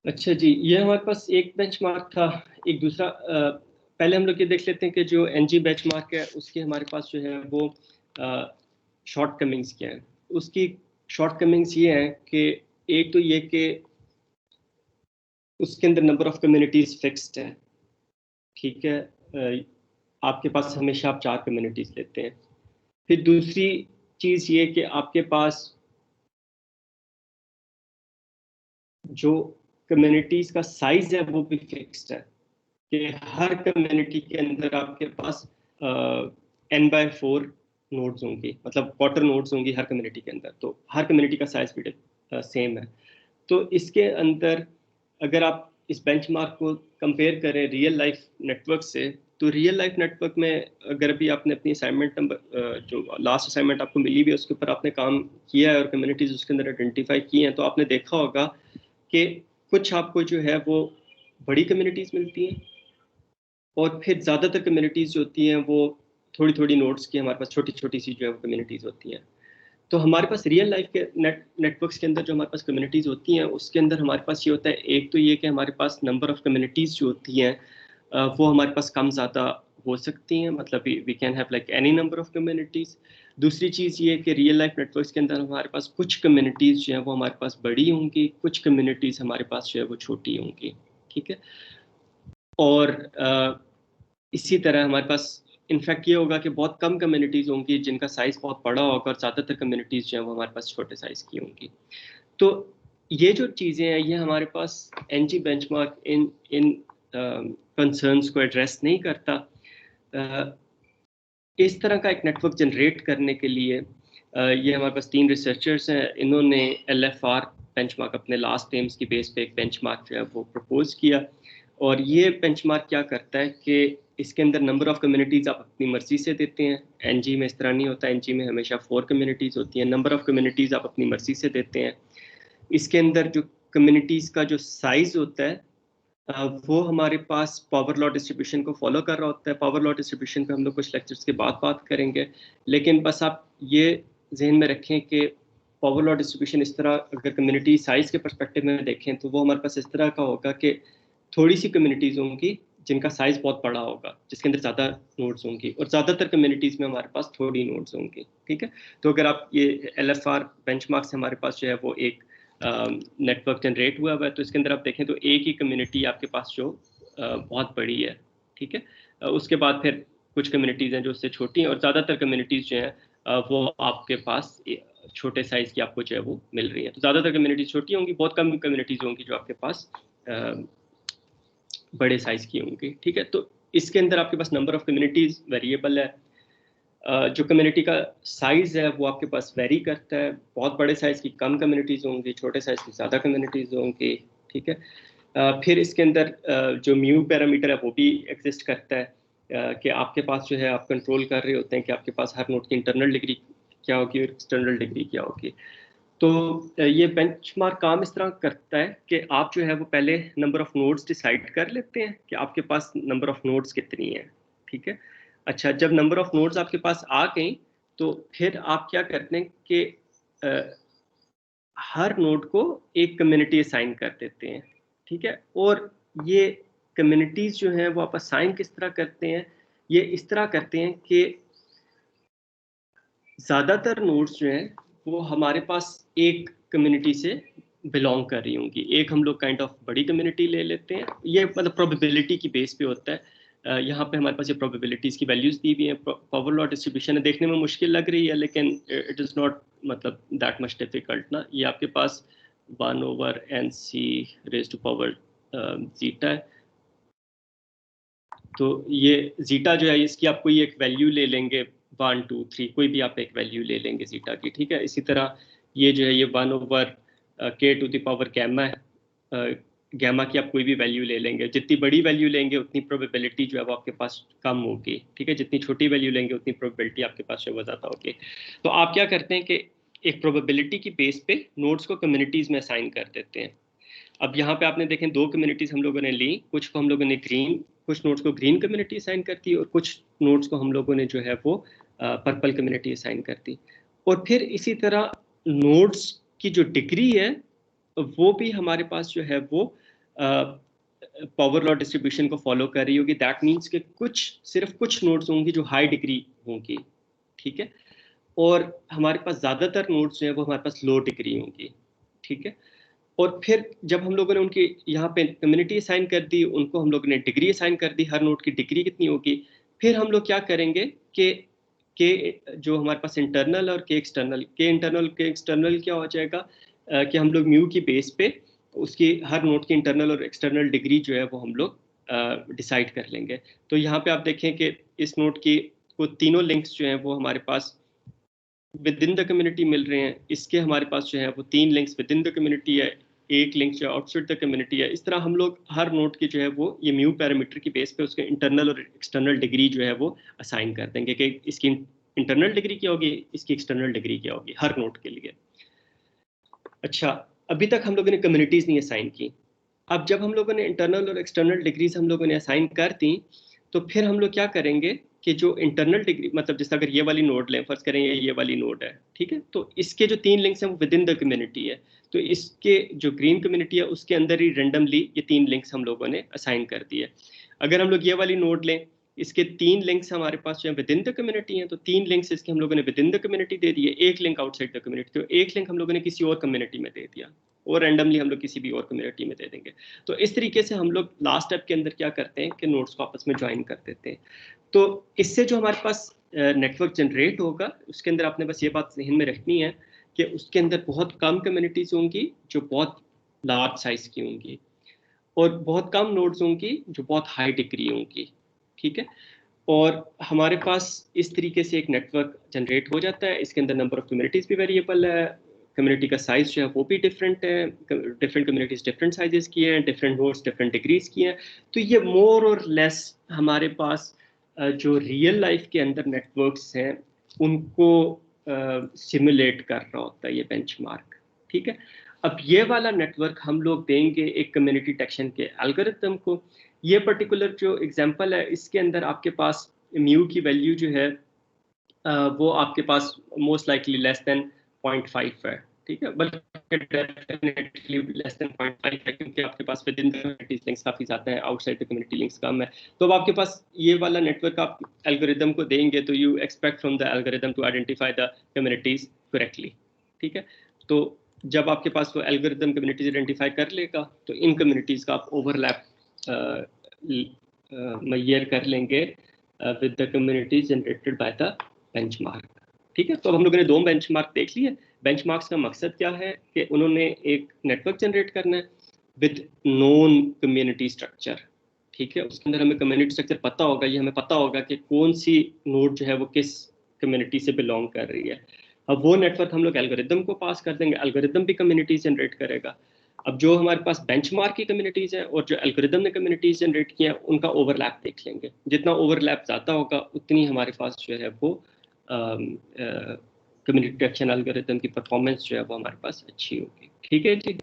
अच्छा जी, ये हमारे पास एक बेंचमार्क था। एक दूसरा पहले हम लोग ये देख लेते हैं कि जो एनजी बेंचमार्क है उसके हमारे पास जो है वो शॉर्ट कमिंग्स क्या है। उसकी शॉर्ट कमिंग्स ये हैं कि एक तो ये कि उसके अंदर नंबर ऑफ कम्युनिटीज फिक्स्ड है। ठीक है, आपके पास हमेशा आप 4 कम्युनिटीज लेते हैं। फिर दूसरी चीज ये कि आपके पास जो कम्युनिटीज का साइज है वो भी फिक्स्ड है कि हर कम्युनिटी के अंदर आपके पास n/4 नोड्स होंगी, मतलब क्वार्टर नोड्स होंगी हर कम्युनिटी के अंदर। तो हर कम्युनिटी का साइज भी सेम है। तो इसके अंदर अगर आप इस बेंचमार्क को कंपेयर करें रियल लाइफ नेटवर्क से, तो रियल लाइफ नेटवर्क में अगर अभी आपने अपनी असाइनमेंट नंबर जो लास्ट असाइनमेंट आपको मिली हुई है उसके ऊपर आपने काम किया है और कम्युनिटीज उसके अंदर आइडेंटिफाई की हैं, तो आपने देखा होगा कि कुछ आपको जो है वो बड़ी कम्युनिटीज मिलती हैं और फिर ज़्यादातर कम्युनिटीज़ जो होती हैं वो थोड़ी थोड़ी नोड्स की हमारे पास छोटी छोटी सी जो है वो कम्युनिटीज़ होती हैं। तो हमारे पास रियल लाइफ के नेटवर्क्स के अंदर जो हमारे पास कम्युनिटीज़ होती हैं उसके अंदर हमारे पास ये होता है, एक तो ये कि हमारे पास नंबर ऑफ़ कम्युनिटीज़ जो होती हैं वो हमारे पास कम ज़्यादा हो सकती हैं, मतलब we can have like any number of communities. दूसरी चीज़ ये कि रियल लाइफ नेटवर्क्स के अंदर हमारे पास कुछ कम्युनिटीज़ जो हैं वो हमारे पास बड़ी होंगी, कुछ कम्युनिटीज़ हमारे पास जो है वो छोटी होंगी। ठीक है, और इसी तरह हमारे पास इनफैक्ट ये होगा कि बहुत कम कम्युनिटीज़ होंगी जिनका साइज़ बहुत बड़ा होगा और ज़्यादातर कम्युनिटीज़ जो हैं वो हमारे पास छोटे साइज़ की होंगी। तो ये जो चीज़ें हैं ये हमारे पास एनजी बेंचमार्क इन इन कंसर्न्स को एड्रेस नहीं करता। इस तरह का एक नेटवर्क जनरेट करने के लिए ये हमारे पास 3 रिसर्चर्स हैं, इन्होंने एलएफआर बेंचमार्क अपने लास्ट एम्स की बेस पे एक बेंचमार्क जो है वो प्रपोज किया। और ये बेंचमार्क क्या करता है कि इसके अंदर नंबर ऑफ कम्युनिटीज़ आप अपनी मर्जी से देते हैं। एनजी में इस तरह नहीं होता, एनजी में हमेशा 4 कम्युनिटीज़ होती हैं। नंबर ऑफ कम्युनिटीज़ आप अपनी मर्जी से देते हैं। इसके अंदर जो कम्युनिटीज़ का जो साइज़ होता है वो हमारे पास पावर लॉ डिस्ट्रीब्यूशन को फॉलो कर रहा होता है। पावर लॉ डिस्ट्रीब्यूशन पे हम लोग कुछ लेक्चर्स के बाद बात करेंगे, लेकिन बस आप ये ज़हन में रखें कि पावर लॉ डिस्ट्रीब्यूशन इस तरह अगर कम्युनिटी साइज़ के पर्सपेक्टिव में देखें तो वो हमारे पास इस तरह का होगा कि थोड़ी सी कम्युनिटीज़ होंगी जिनका साइज़ बहुत बड़ा होगा, जिसके अंदर ज़्यादा नोड्स होंगी, और ज़्यादातर कम्युनिटीज़ में हमारे पास थोड़ी नोड्स होंगी। ठीक है, तो अगर आप ये एलएफआर बेंचमार्क से हमारे पास जो है वो एक नेटवर्क जनरेट हुआ है, तो इसके अंदर आप देखें तो एक ही कम्युनिटी आपके पास जो बहुत बड़ी है। ठीक है, उसके बाद फिर कुछ कम्युनिटीज़ हैं जो उससे छोटी हैं और ज़्यादातर कम्युनिटीज़ जो हैं वो आपके पास छोटे साइज़ की आपको जो है वो मिल रही हैं। तो ज़्यादातर कम्युनिटीज़ छोटी होंगी, बहुत कम कम्युनिटीज़ होंगी जो आपके पास बड़े साइज़ की होंगी। ठीक है, तो इसके अंदर आपके पास नंबर ऑफ़ कम्युनिटीज़ वेरिएबल है। जो कम्युनिटी का साइज़ है वो आपके पास वेरी करता है। बहुत बड़े साइज़ की कम कम्युनिटीज़ होंगी, छोटे साइज़ की ज़्यादा कम्युनिटीज़ होंगी। ठीक है, फिर इसके अंदर जो म्यू पैरामीटर है वो भी एग्जिस्ट करता है कि आपके पास जो है आप कंट्रोल कर रहे होते हैं कि आपके पास हर नोड की इंटरनल डिग्री क्या होगी और एक्सटर्नल डिग्री क्या होगी। तो ये बेंचमार्क काम इस तरह करता है कि आप जो है वो पहले नंबर ऑफ़ नोड्स डिसाइड कर लेते हैं कि आपके पास नंबर ऑफ़ नोड्स कितनी है। ठीक है, अच्छा, जब नंबर ऑफ़ नोड्स आपके पास आ गई तो फिर आप क्या करते हैं कि हर नोड को एक कम्युनिटी असाइन कर देते हैं। ठीक है, और ये कम्युनिटीज़ जो हैं वो आप असाइन किस तरह करते हैं? ये इस तरह करते हैं कि ज़्यादातर नोड्स जो हैं वो हमारे पास एक कम्युनिटी से बिलॉन्ग कर रही होंगी। एक हम लोग काइंड ऑफ बड़ी कम्युनिटी ले लेते हैं, ये मतलब प्रोबेबिलिटी की बेस पे होता है। यहाँ पे हमारे पास ये प्रोबेबिलिटीज़ की वैल्यूज़ दी हुई हैं। पावर लॉ डिस्ट्रीब्यूशन है, देखने में मुश्किल लग रही है लेकिन इट इज़ नॉट मतलब दैट मच डिफिकल्ट ना। ये आपके पास 1/nc raise to power zeta है। तो ये ज़ीटा जो है इसकी आप कोई एक वैल्यू ले लेंगे, 1 2 3 कोई भी आप एक वैल्यू ले लेंगे ज़ीटा की। ठीक है, इसी तरह ये जो है ये 1/k⁴ गैमा है। गैमा की आप कोई भी वैल्यू ले लेंगे, जितनी बड़ी वैल्यू लेंगे उतनी प्रोबेबिलिटी जो है वो आपके पास कम होगी। ठीक है, जितनी छोटी वैल्यू लेंगे उतनी प्रोबेबिलिटी आपके पास जो है वो ज़्यादा होगी। तो आप क्या करते हैं कि एक प्रोबेबिलिटी की बेस पे नोड्स को कम्युनिटीज़ में असाइन कर देते हैं। अब यहाँ पे आपने देखें 2 कम्युनिटीज़ हम लोगों ने ली, कुछ को हम लोगों ने ग्रीन, कुछ नोड्स को ग्रीन कम्युनिटी असाइन कर दी और कुछ नोड्स को हम लोगों ने जो है वो पर्पल कम्युनिटी असाइन कर दी। और फिर इसी तरह नोड्स की जो डिग्री है वो भी हमारे पास जो है वो पावर लॉ डिस्ट्रीब्यूशन को फॉलो कर रही होगी, दैट मीन्स कि सिर्फ कुछ नोड्स होंगी जो हाई डिग्री होंगी, ठीक है, और हमारे पास ज़्यादातर नोड्स जो है वो हमारे पास लो डिग्री होंगी, ठीक है। और फिर जब हम लोगों ने उनकी यहाँ पे कम्युनिटी असाइन कर दी, उनको हम लोगों ने डिग्री असाइन कर दी, हर नोड की डिग्री कितनी होगी, फिर हम लोग क्या करेंगे कि जो हमारे पास इंटरनल और के एक्सटर्नल क्या हो जाएगा, कि हम लोग म्यू की बेस पे उसकी हर नोड की इंटरनल और एक्सटर्नल डिग्री जो है वो हम लोग डिसाइड कर लेंगे। तो यहाँ पे आप देखें कि इस नोड की वो तीनों लिंक्स जो हैं वो हमारे पास विद इन द कम्युनिटी मिल रहे हैं, इसके हमारे पास जो है वो 3 links with in the community है, एक लिंक जो आउटसाइड द कम्युनिटी है। इस तरह हम लोग हर नोड की जो है वो ये म्यू पैरामीटर की बेस पे उसके इंटरनल और एक्सटर्नल डिग्री जो है वो असाइन कर देंगे कि इसकी इंटरनल डिग्री क्या होगी, इसकी एक्सटर्नल डिग्री क्या होगी हर नोड के लिए। अच्छा, अभी तक हम लोगों ने कम्युनिटीज़ नहीं असाइन की। अब जब हम लोगों ने इंटरनल और एक्सटर्नल डिग्रीज हम लोगों ने असाइन कर दी, तो फिर हम लोग क्या करेंगे कि जो इंटरनल डिग्री, मतलब जैसे अगर ये वाली नोड लें, फर्ज करें ये वाली नोड है, ठीक है, तो इसके जो 3 लिंक्स हैं वो विद इन द कम्युनिटी है, तो इसके जो ग्रीन कम्युनिटी है उसके अंदर ही रेंडमली ये 3 लिंक्स हम लोगों ने असाइन कर दिए। अगर हम लोग ये वाली नोड लें, इसके 3 लिंक्स हमारे पास जो है विद इन द कम्युनिटी हैं, तो 3 लिंक्स इसके हम लोगों ने विद इन द कम्युनिटी दे दिए, एक लिंक आउटसाइड द कम्युनिटी, तो एक लिंक हम लोगों ने किसी और कम्युनिटी में दे दिया, और रैंडमली हम लोग किसी भी और कम्युनिटी में दे देंगे। तो इस तरीके से हम लोग लास्ट स्टेप के अंदर क्या करते हैं कि नोड्स को आपस में ज्वाइन कर देते हैं। तो इससे जो हमारे पास नेटवर्क जनरेट होगा, उसके अंदर आपने बस ये बात जहन में रखनी है कि उसके अंदर बहुत कम कम्युनिटीज होंगी जो बहुत लार्ज साइज की होंगी, और बहुत कम नोड्स होंगी जो बहुत हाई डिग्री होंगी, ठीक है। और हमारे पास इस तरीके से एक नेटवर्क जनरेट हो जाता है। इसके अंदर नंबर ऑफ कम्युनिटीज़ भी वेरिएबल है, कम्युनिटी का साइज जो है वो भी डिफरेंट है, डिफरेंट कम्युनिटीज़ डिफरेंट साइजेस की हैं, डिफरेंट नोड्स डिफरेंट डिग्रीज की हैं। तो ये मोर और लेस हमारे पास जो रियल लाइफ के अंदर नेटवर्क्स हैं उनको सिमुलेट कर रहा होता है ये बेंचमार्क, ठीक है। अब ये वाला नेटवर्क हम लोग देंगे एक कम्युनिटी डिटेक्शन के एल्गोरिथम को। ये पर्टिकुलर जो एग्जांपल है इसके अंदर आपके पास म्यू की वैल्यू जो है वो आपके पास मोस्ट लाइकली लेस देन 0.5 है, ठीक है, बल्कि डेफिनेटली लेस देन 0.5 है, क्योंकि आपके पास within the community links काफ़ी ज़्यादा है, आउटसाइड द कम्युनिटी लिंक्स कम है। तो अब आपके पास ये वाला नेटवर्क आप एल्गोरिदम को देंगे तो you expect from the algorithm to identify the communities correctly, ठीक है। तो जब आपके पास वो एल्गोरिदम कम्युनिटीज आइडेंटिफाई कर लेगा तो इन कम्युनिटीज का आप ओवरलैप मेजर कर लेंगे with the communities generated by the benchmark, ठीक है। तो अब हम लोगों ने 2 बेंचमार्क देख लिए। बेंचमार्क्स का मकसद क्या है कि उन्होंने एक नेटवर्क जनरेट करना है विद नोन कम्युनिटी स्ट्रक्चर, ठीक है। उसके अंदर हमें कम्युनिटी स्ट्रक्चर पता होगा, ये हमें पता होगा कि कौन सी नोड जो है वो किस कम्युनिटी से बिलोंग कर रही है। अब वो नेटवर्क हम लोग एल्गोरिदम को पास कर देंगे, एल्गोरिदम भी कम्युनिटी जनरेट करेगा। अब जो हमारे पास बेंचमार्क की कम्युनिटीज़ हैं और जो एल्गोरिदम ने कम्युनिटीज़ जनरेट की हैं उनका ओवरलैप देख लेंगे। जितना ओवरलैप ज़्यादा होगा उतनी हमारे पास जो है वो कम्युनिटी डिटेक्शन एल्गोरिदम की परफॉर्मेंस जो है वो हमारे पास अच्छी होगी, ठीक है जी।